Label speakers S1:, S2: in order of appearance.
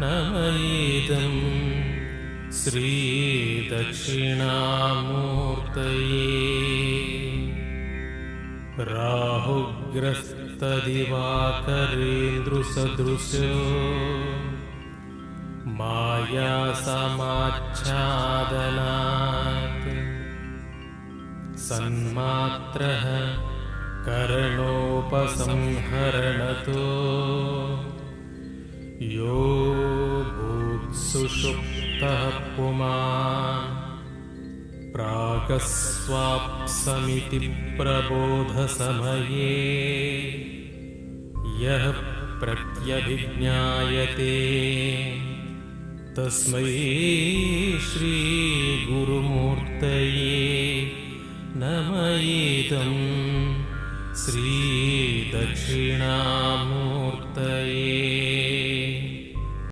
S1: नमयेदं श्रीदक्षिणामूर्तये। राहुग्रस्तदिवाकरेन्द्रसदृशो मायासमाच्छादनात् सन्मात्रः करणोपसंहरणतो यो भूत्सुषुप्तः पुमान् प्रागस्वाप्समिति प्रबोधसमये यः प्रत्यभिज्ञायते तस्मै श्रीगुरुमूर्तये नमयेदं श्रीदक्षिणामूर्तये।